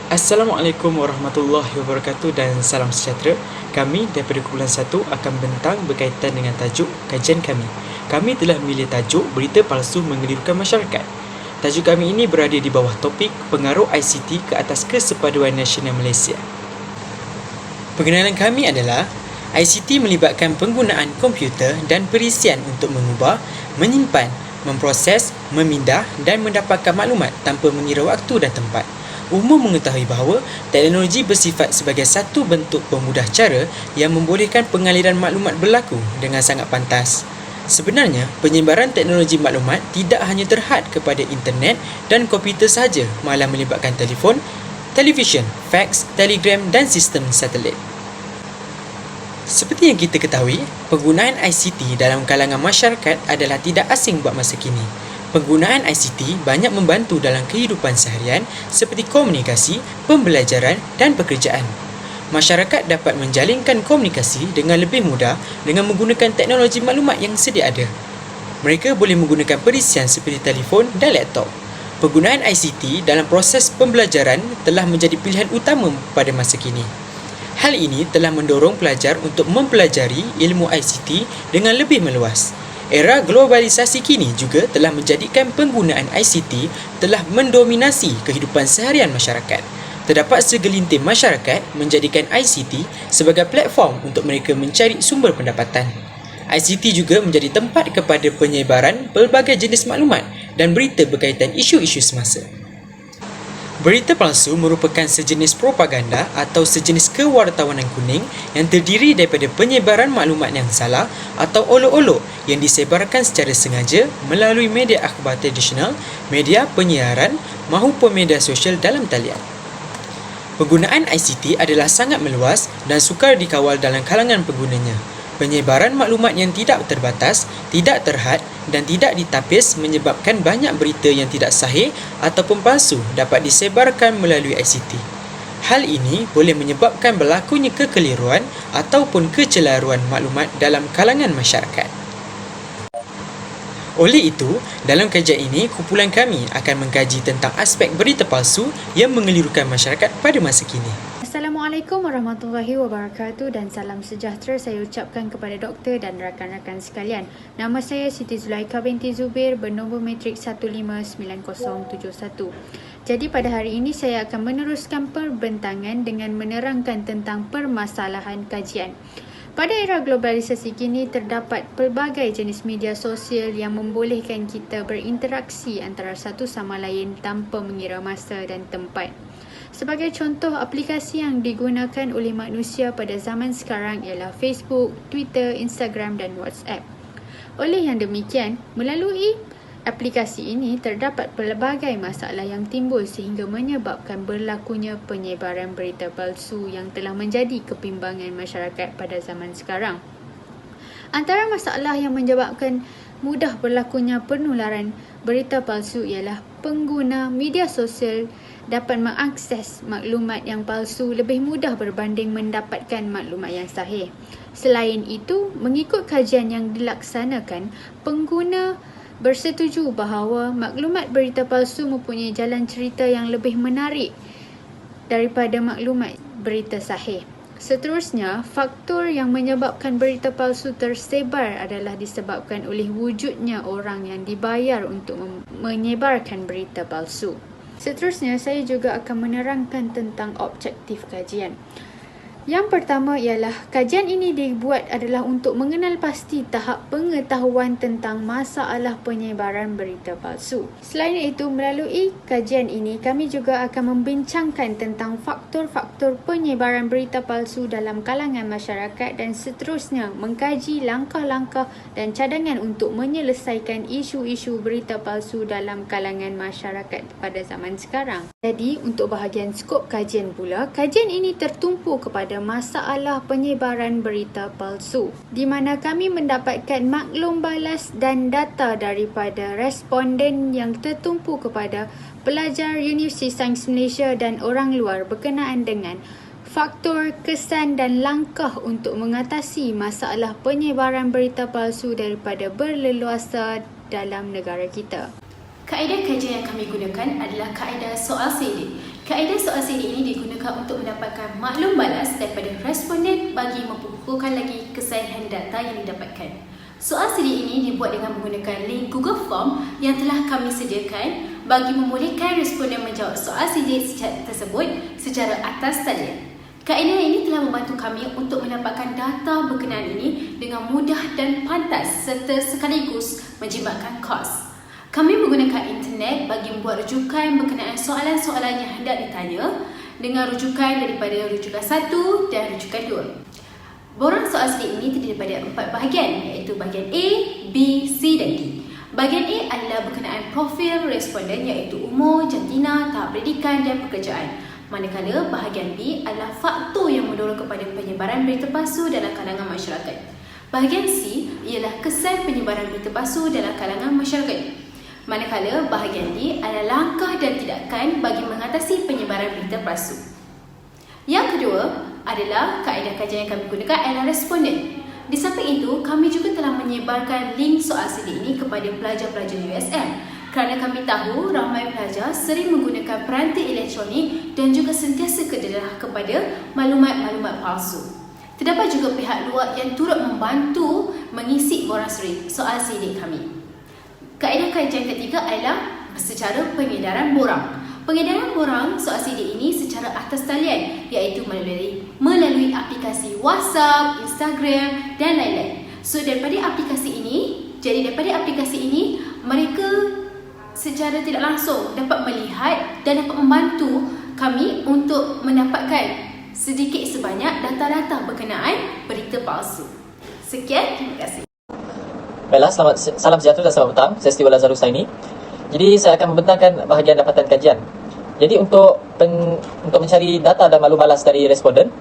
Assalamualaikum warahmatullahi wabarakatuh dan salam sejahtera. Kami daripada kumpulan 1 akan bentang berkaitan dengan tajuk kajian kami. Kami telah memilih tajuk berita palsu mengelirukan masyarakat. Tajuk kami ini berada di bawah topik pengaruh ICT ke atas kesepaduan nasional Malaysia. Pengenalan kami adalah ICT melibatkan penggunaan komputer dan perisian untuk mengubah, menyimpan, memproses, memindah dan mendapatkan maklumat tanpa mengira waktu dan tempat. Umum mengetahui bahawa teknologi bersifat sebagai satu bentuk pemudah cara yang membolehkan pengaliran maklumat berlaku dengan sangat pantas. Sebenarnya, penyebaran teknologi maklumat tidak hanya terhad kepada internet dan komputer sahaja, malah melibatkan telefon, televisyen, fax, telegram dan sistem satelit. Seperti yang kita ketahui, penggunaan ICT dalam kalangan masyarakat adalah tidak asing buat masa kini. Penggunaan ICT banyak membantu dalam kehidupan seharian seperti komunikasi, pembelajaran dan pekerjaan. Masyarakat dapat menjalinkan komunikasi dengan lebih mudah dengan menggunakan teknologi maklumat yang sedia ada. Mereka boleh menggunakan perisian seperti telefon dan laptop. Penggunaan ICT dalam proses pembelajaran telah menjadi pilihan utama pada masa kini. Hal ini telah mendorong pelajar untuk mempelajari ilmu ICT dengan lebih meluas. Era globalisasi kini juga telah menjadikan penggunaan ICT telah mendominasi kehidupan seharian masyarakat. Terdapat segelintir masyarakat menjadikan ICT sebagai platform untuk mereka mencari sumber pendapatan. ICT juga menjadi tempat kepada penyebaran pelbagai jenis maklumat dan berita berkaitan isu-isu semasa. Berita palsu merupakan sejenis propaganda atau sejenis kewartawanan kuning yang terdiri daripada penyebaran maklumat yang salah atau olok-olok yang disebarkan secara sengaja melalui media akhbar tradisional, media penyiaran maupun media sosial dalam talian. Penggunaan ICT adalah sangat meluas dan sukar dikawal dalam kalangan penggunanya. Penyebaran maklumat yang tidak terbatas, tidak terhad dan tidak ditapis menyebabkan banyak berita yang tidak sahih ataupun palsu dapat disebarkan melalui ICT. Hal ini boleh menyebabkan berlakunya kekeliruan ataupun kecelaruan maklumat dalam kalangan masyarakat. Oleh itu, dalam kajian ini, kumpulan kami akan mengkaji tentang aspek berita palsu yang mengelirukan masyarakat pada masa kini. Assalamualaikum warahmatullahi wabarakatuh dan salam sejahtera saya ucapkan kepada doktor dan rakan-rakan sekalian. Nama saya Siti Zulaika binti Zubir bernombor matrik 159071. Jadi pada hari ini saya akan meneruskan perbentangan dengan menerangkan tentang permasalahan kajian. Pada era globalisasi kini terdapat pelbagai jenis media sosial yang membolehkan kita berinteraksi antara satu sama lain tanpa mengira masa dan tempat. Sebagai contoh, aplikasi yang digunakan oleh manusia pada zaman sekarang ialah Facebook, Twitter, Instagram dan WhatsApp. Oleh yang demikian, melalui aplikasi ini terdapat pelbagai masalah yang timbul sehingga menyebabkan berlakunya penyebaran berita palsu yang telah menjadi kebimbangan masyarakat pada zaman sekarang. Antara masalah yang menyebabkan mudah berlakunya penularan berita palsu ialah pengguna media sosial dapat mengakses maklumat yang palsu lebih mudah berbanding mendapatkan maklumat yang sahih. Selain itu, mengikut kajian yang dilaksanakan, pengguna bersetuju bahawa maklumat berita palsu mempunyai jalan cerita yang lebih menarik daripada maklumat berita sahih. Seterusnya, faktor yang menyebabkan berita palsu tersebar adalah disebabkan oleh wujudnya orang yang dibayar untuk menyebarkan berita palsu. Seterusnya, saya juga akan menerangkan tentang objektif kajian. Yang pertama ialah kajian ini dibuat adalah untuk mengenal pasti tahap pengetahuan tentang masalah penyebaran berita palsu. Selain itu, melalui kajian ini kami juga akan membincangkan tentang faktor-faktor penyebaran berita palsu dalam kalangan masyarakat dan seterusnya mengkaji langkah-langkah dan cadangan untuk menyelesaikan isu-isu berita palsu dalam kalangan masyarakat pada zaman sekarang. Jadi, untuk bahagian skop kajian pula, kajian ini tertumpu kepada masalah penyebaran berita palsu, di mana kami mendapatkan maklum balas dan data daripada responden yang tertumpu kepada pelajar Universiti Sains Malaysia dan orang luar berkenaan dengan faktor, kesan dan langkah untuk mengatasi masalah penyebaran berita palsu daripada berleluasa dalam negara kita. Kaedah kajian yang kami gunakan adalah kaedah soal sedik. Kaedah soal CD ini digunakan untuk mendapatkan maklum balas daripada responden bagi memperkukuhkan lagi kesahihan data yang didapatkan. Soal CD ini dibuat dengan menggunakan link Google Form yang telah kami sediakan bagi membolehkan responden menjawab soal CD tersebut secara atas talian. Kaedah ini telah membantu kami untuk mendapatkan data berkenaan ini dengan mudah dan pantas serta sekaligus menjimatkan kos. Kami menggunakan internet bagi membuat rujukan berkenaan soalan-soalan yang hendak ditanya dengan rujukan daripada rujukan 1 dan rujukan 2. Borang soal CD ini terdiri daripada 4 bahagian, iaitu bahagian A, B, C dan D. Bahagian A adalah berkenaan profil responden, iaitu umur, jantina, tahap pendidikan dan pekerjaan. Manakala bahagian B adalah faktor yang mendorong kepada penyebaran berita palsu dalam kalangan masyarakat. Bahagian C ialah kesan penyebaran berita palsu dalam kalangan masyarakat. Manakala bahagian D adalah langkah dan tindakan bagi mengatasi penyebaran berita palsu. Yang kedua adalah kaedah kajian yang kami gunakan adalah responden. Di samping itu, kami juga telah menyebarkan link soal CD ini kepada pelajar-pelajar USM kerana kami tahu ramai pelajar sering menggunakan peranti elektronik dan juga sentiasa kededah kepada maklumat-maklumat palsu. Terdapat juga pihak luar yang turut membantu mengisi borang soal CD kami. Kaedah kajian ketiga adalah secara pengedaran borang. Pengedaran borang soal CD ini secara atas talian, iaitu melalui aplikasi WhatsApp, Instagram dan lain-lain. Daripada aplikasi ini mereka secara tidak langsung dapat melihat dan dapat membantu kami untuk mendapatkan sedikit sebanyak data-data berkenaan berita palsu. Sekian, terima kasih. Baiklah, salam sejahtera dan selamat petang. Saya Steve Lazarus Saini. Jadi saya akan membentangkan bahagian dapatan kajian. Jadi untuk mencari data dan maklum balas dari responden,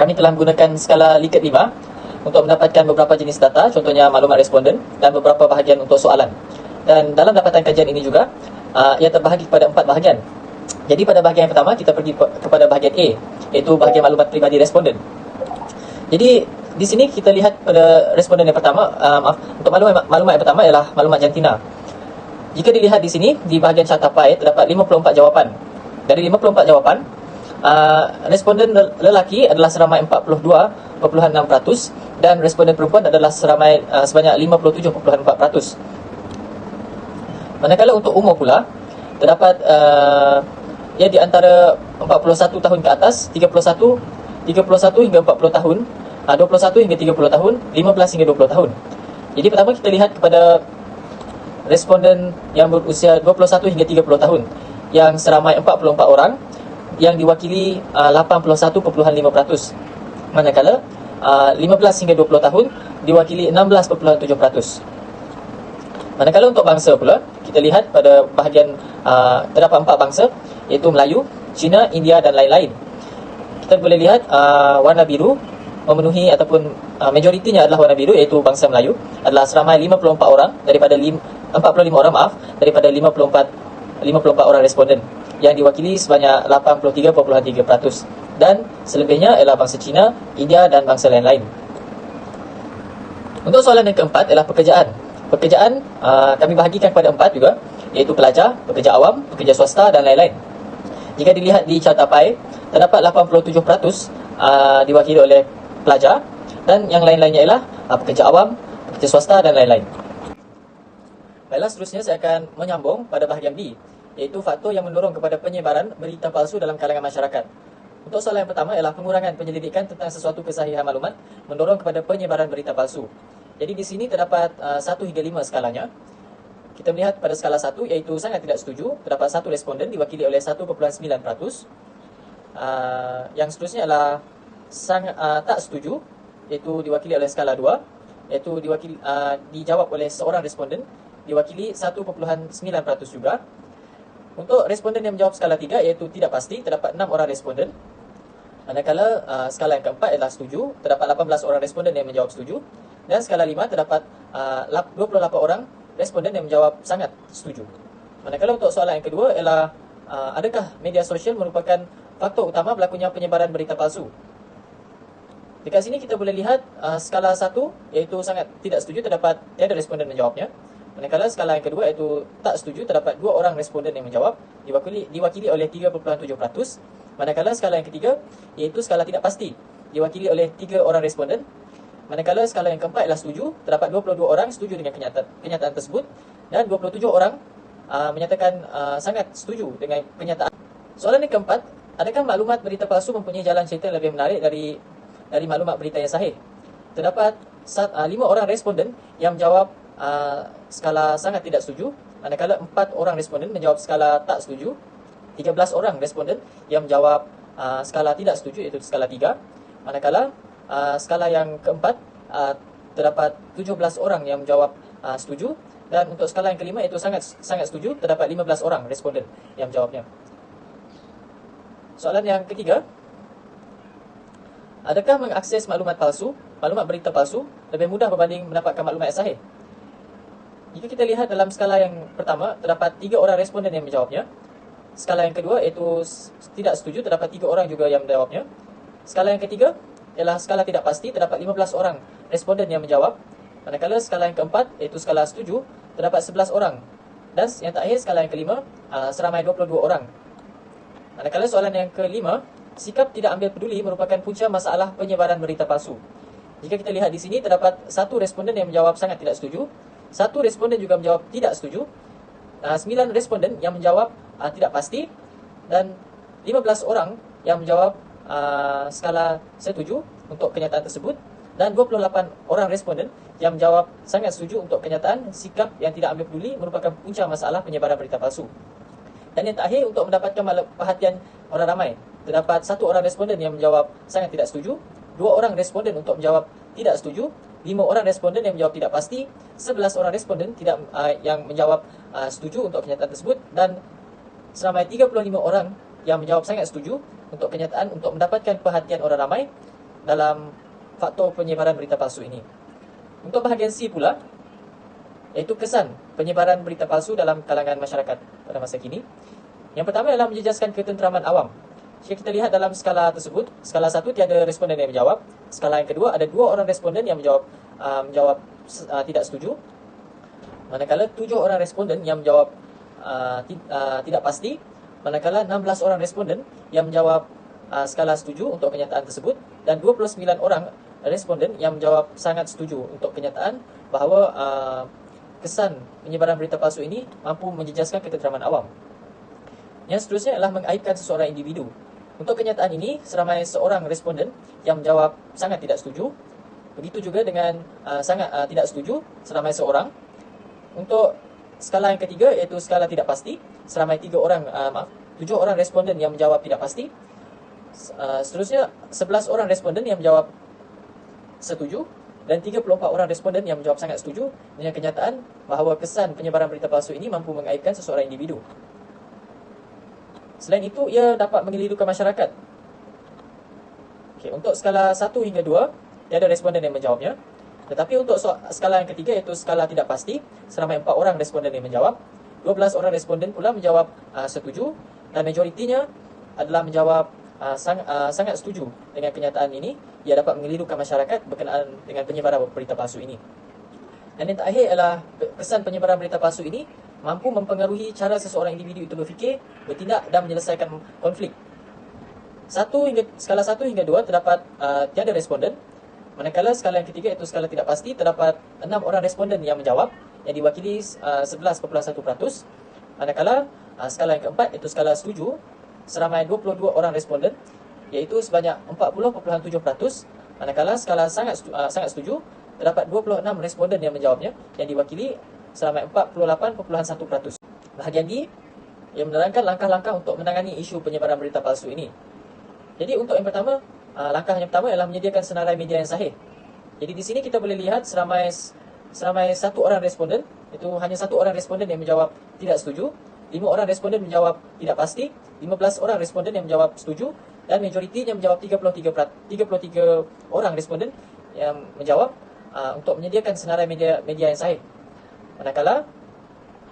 kami telah menggunakan skala Likert 5 untuk mendapatkan beberapa jenis data, contohnya maklumat responden dan beberapa bahagian untuk soalan. Dan dalam dapatan kajian ini juga, ia terbahagi kepada 4 bahagian. Jadi pada bahagian yang pertama, kita pergi kepada bahagian A, iaitu bahagian maklumat peribadi responden. Jadi di sini kita lihat pada responden yang pertama, untuk maklumat yang pertama ialah maklumat jantina. Jika dilihat di sini, di bahagian cartapai terdapat 54 jawapan. Dari 54 jawapan, responden lelaki adalah seramai 42.6% dan responden perempuan adalah sebanyak 57.4%. Manakala untuk umur pula, terdapat ia di antara 41 tahun ke atas, 31 hingga 40 tahun, 21 hingga 30 tahun, 15 hingga 20 tahun. Jadi pertama kita lihat kepada responden yang berusia 21 hingga 30 tahun yang seramai 44 orang yang diwakili 81.5%. Manakala 15 hingga 20 tahun diwakili 16.7%. Manakala untuk bangsa pula, kita lihat pada bahagian terdapat 4 bangsa, iaitu Melayu, Cina, India dan lain-lain. Kita boleh lihat warna biru memenuhi ataupun majoritinya adalah warna biru, iaitu bangsa Melayu adalah seramai 54 orang daripada 45 orang daripada 54 orang responden yang diwakili sebanyak 83.3%, dan selebihnya ialah bangsa Cina, India dan bangsa lain-lain. Untuk soalan yang keempat ialah pekerjaan. Pekerjaan kami bahagikan kepada 4 juga, iaitu pelajar, pekerja awam, pekerja swasta dan lain-lain. Jika dilihat di cartapai, terdapat 87% diwakili oleh pelajar dan yang lain-lainnya ialah pekerja awam, pekerja swasta dan lain-lain. Baiklah, seterusnya saya akan menyambung pada bahagian B, iaitu faktor yang mendorong kepada penyebaran berita palsu dalam kalangan masyarakat. Untuk soalan yang pertama ialah pengurangan penyelidikan tentang sesuatu kesahihan maklumat mendorong kepada penyebaran berita palsu. Jadi di sini terdapat 1 hingga 5 skalanya. Kita melihat pada skala 1, iaitu sangat tidak setuju, terdapat 1 responden diwakili oleh 1.9%. Yang seterusnya adalah sangat tak setuju, iaitu diwakili oleh skala 2, iaitu dijawab oleh seorang responden diwakili 1.9% juga. Untuk responden yang menjawab skala 3, iaitu tidak pasti, terdapat 6 orang responden. Manakala skala yang keempat adalah setuju, terdapat 18 orang responden yang menjawab setuju. Dan skala 5 terdapat 28 orang responden yang menjawab sangat setuju. Manakala untuk soalan yang kedua ialah adakah media sosial merupakan faktor utama berlakunya penyebaran berita palsu? Dekat sini kita boleh lihat skala 1, iaitu sangat tidak setuju, terdapat tiada responden menjawabnya. Manakala skala yang kedua iaitu tak setuju, terdapat 2 orang responden yang menjawab, diwakili oleh 3.7%. Manakala skala yang ketiga iaitu skala tidak pasti, diwakili oleh 3 orang responden. Manakala skala yang keempat ialah setuju, terdapat 22 orang setuju dengan kenyataan tersebut dan 27 orang menyatakan sangat setuju dengan kenyataan. Soalan yang keempat, adakah maklumat berita palsu mempunyai jalan cerita yang lebih menarik dari maklumat berita yang sahih? Terdapat 5 orang responden yang menjawab skala sangat tidak setuju, manakala 4 orang responden menjawab skala tak setuju, 13 orang responden yang menjawab skala tidak setuju iaitu skala 3, manakala skala yang keempat terdapat 17 orang yang menjawab setuju, dan untuk skala yang kelima iaitu sangat setuju, terdapat 15 orang responden yang menjawabnya. Soalan yang ketiga, adakah mengakses maklumat berita palsu lebih mudah berbanding mendapatkan maklumat yang sahih? Jika kita lihat dalam skala yang pertama, terdapat 3 orang responden yang menjawabnya. Skala yang kedua iaitu tidak setuju, terdapat 3 orang juga yang menjawabnya. Skala yang ketiga ialah skala tidak pasti, terdapat 15 orang responden yang menjawab. Manakala skala yang keempat iaitu skala setuju, terdapat 11 orang. Dan yang terakhir skala yang kelima, seramai 22 orang. Manakala soalan yang kelima, sikap tidak ambil peduli merupakan punca masalah penyebaran berita palsu. Jika kita lihat di sini, terdapat 1 responden yang menjawab sangat tidak setuju, 1 responden juga menjawab tidak setuju, 9 responden yang menjawab tidak pasti, dan 15 orang yang menjawab skala setuju untuk kenyataan tersebut, dan 28 orang responden yang menjawab sangat setuju untuk kenyataan sikap yang tidak ambil peduli merupakan punca masalah penyebaran berita palsu. Dan yang terakhir, untuk mendapatkan perhatian orang ramai, terdapat 1 orang responden yang menjawab sangat tidak setuju, 2 orang responden untuk menjawab tidak setuju, 5 orang responden yang menjawab tidak pasti, 11 orang responden yang menjawab setuju untuk kenyataan tersebut, dan seramai 35 orang yang menjawab sangat setuju untuk kenyataan untuk mendapatkan perhatian orang ramai dalam faktor penyebaran berita palsu ini. Untuk bahagian C pula, iaitu kesan penyebaran berita palsu dalam kalangan masyarakat pada masa kini. Yang pertama adalah menjejaskan ketenteraman awam. Jika kita lihat dalam skala tersebut, skala 1 tiada responden yang menjawab, skala yang kedua ada 2 orang responden yang menjawab tidak setuju, manakala 7 orang responden yang menjawab tidak pasti, manakala 16 orang responden yang menjawab skala setuju untuk kenyataan tersebut, dan 29 orang responden yang menjawab sangat setuju untuk kenyataan bahawa kesan penyebaran berita palsu ini mampu menjejaskan ketenteraman awam. Yang seterusnya adalah mengaibkan seseorang individu. Untuk kenyataan ini, seramai seorang responden yang menjawab sangat tidak setuju. Begitu juga dengan sangat tidak setuju, seramai seorang. Untuk skala yang ketiga iaitu skala tidak pasti, seramai 7 orang responden yang menjawab tidak pasti. Seterusnya 11 orang responden yang menjawab setuju, dan 34 orang responden yang menjawab sangat setuju dengan kenyataan bahawa kesan penyebaran berita palsu ini mampu mengaibkan seseorang individu. Selain itu, ia dapat mengelirukan masyarakat. Untuk skala 1 hingga 2, tiada responden yang menjawabnya. Tetapi untuk skala yang ketiga iaitu skala tidak pasti, seramai 4 orang responden yang menjawab. 12 orang responden pula menjawab setuju, dan majoritinya adalah menjawab sangat setuju dengan kenyataan ini. Ia dapat mengelirukan masyarakat berkenaan dengan penyebaran berita palsu ini. Dan yang terakhir adalah kesan penyebaran berita palsu ini mampu mempengaruhi cara seseorang individu itu berfikir, bertindak dan menyelesaikan konflik. Skala 1 hingga 2 terdapat tiada responden, manakala skala yang ketiga iaitu skala tidak pasti, terdapat 6 orang responden yang menjawab, yang diwakili 11.1%. Manakala skala yang keempat iaitu skala setuju, seramai 22 orang responden, iaitu sebanyak 40.7%. Manakala skala sangat setuju, terdapat 26 responden yang menjawabnya, yang diwakili seramai 48.1%. Bahagian D yang menerangkan langkah-langkah untuk menangani isu penyebaran berita palsu ini. Jadi untuk yang pertama, langkah yang pertama ialah menyediakan senarai media yang sahih. Jadi di sini kita boleh lihat seramai 1 orang responden, itu hanya 1 orang responden yang menjawab tidak setuju, 5 orang responden menjawab tidak pasti, 15 orang responden yang menjawab setuju, dan majoritinya menjawab 33 orang responden yang menjawab untuk menyediakan senarai media yang sahih. Manakala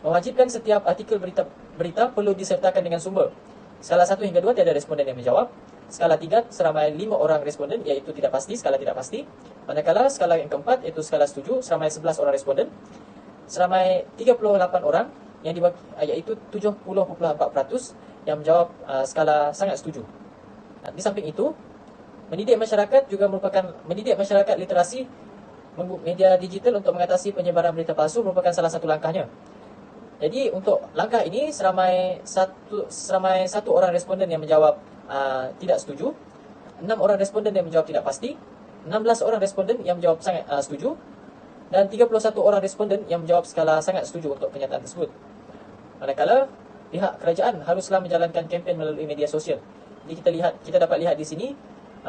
mewajibkan setiap artikel berita perlu disertakan dengan sumber. Skala 1 hingga 2 tiada responden yang menjawab. Skala 3 seramai 5 orang responden, iaitu skala tidak pasti. Manakala skala yang keempat iaitu skala setuju, seramai 11 orang responden. seramai 38 orang yang dibagi, iaitu 70.4% yang menjawab skala sangat setuju. Di samping itu, mendidik masyarakat literasi media digital untuk mengatasi penyebaran berita palsu merupakan salah satu langkahnya. Jadi untuk langkah ini seramai satu orang responden yang menjawab tidak setuju, 6 orang responden yang menjawab tidak pasti, 16 orang responden yang menjawab sangat setuju, dan 31 orang responden yang menjawab skala sangat setuju untuk kenyataan tersebut. Manakala pihak kerajaan haruslah menjalankan kempen melalui media sosial. Jadi kita dapat lihat di sini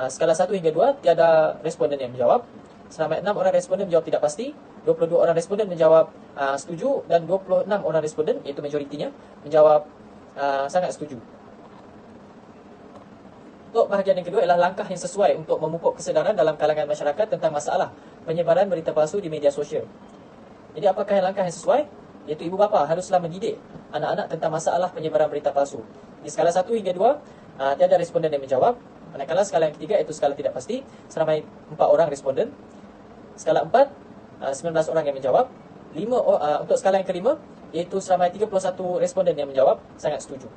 skala 1 hingga 2 tiada responden yang menjawab. Seramai 6 orang responden menjawab tidak pasti, 22 orang responden menjawab setuju, dan 26 orang responden, iaitu majoritinya, menjawab sangat setuju. Untuk bahagian yang kedua ialah langkah yang sesuai untuk memupuk kesedaran dalam kalangan masyarakat tentang masalah penyebaran berita palsu di media sosial. Jadi apakah langkah yang sesuai? Iaitu ibu bapa haruslah mendidik anak-anak tentang masalah penyebaran berita palsu. Di skala 1 hingga 2, tiada responden yang menjawab. Manakala skala yang ketiga, iaitu skala tidak pasti, seramai 4 orang responden. Skala 4, 19 orang yang menjawab. Untuk skala yang kelima, iaitu seramai 31 responden yang menjawab sangat setuju.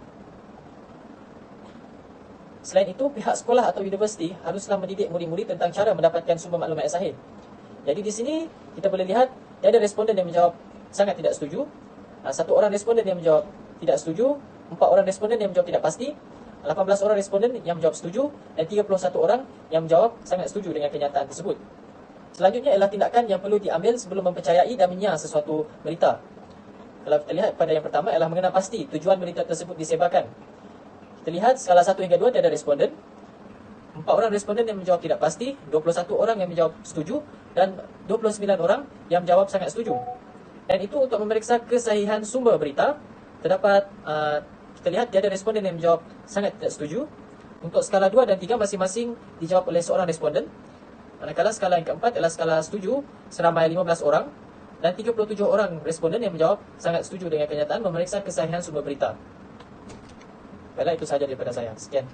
Selain itu, pihak sekolah atau universiti haruslah mendidik murid-murid tentang cara mendapatkan sumber maklumat yang sahih. Jadi di sini kita boleh lihat ada responden yang menjawab sangat tidak setuju, 1 orang responden yang menjawab tidak setuju, 4 orang responden yang menjawab tidak pasti, 18 orang responden yang menjawab setuju, dan 31 orang yang menjawab sangat setuju dengan kenyataan tersebut. Selanjutnya ialah tindakan yang perlu diambil sebelum mempercayai dan menyiar sesuatu berita. Kalau kita lihat pada yang pertama ialah mengenal pasti tujuan berita tersebut disebarkan. Kita lihat skala 1 hingga 2 tiada responden. 4 orang responden yang menjawab tidak pasti, 21 orang yang menjawab setuju, dan 29 orang yang menjawab sangat setuju. Dan itu untuk memeriksa kesahihan sumber berita. Terdapat, kita lihat tiada responden yang menjawab sangat tidak setuju. Untuk skala 2 dan 3 masing-masing dijawab oleh seorang responden. Manakala skala yang keempat adalah skala setuju, seramai 15 orang, dan 37 orang responden yang menjawab sangat setuju dengan kenyataan memeriksa kesahihan sumber berita. Baiklah, itu sahaja daripada saya. Sekian.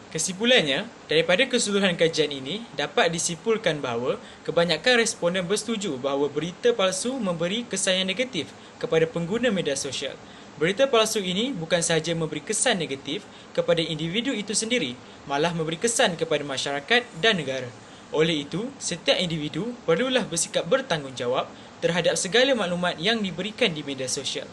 Kesimpulannya, daripada keseluruhan kajian ini, dapat disimpulkan bahawa kebanyakan responden bersetuju bahawa berita palsu memberi kesan yang negatif kepada pengguna media sosial. Berita palsu ini bukan sahaja memberi kesan negatif kepada individu itu sendiri, malah memberi kesan kepada masyarakat dan negara. Oleh itu, setiap individu perlulah bersikap bertanggungjawab terhadap segala maklumat yang diberikan di media sosial.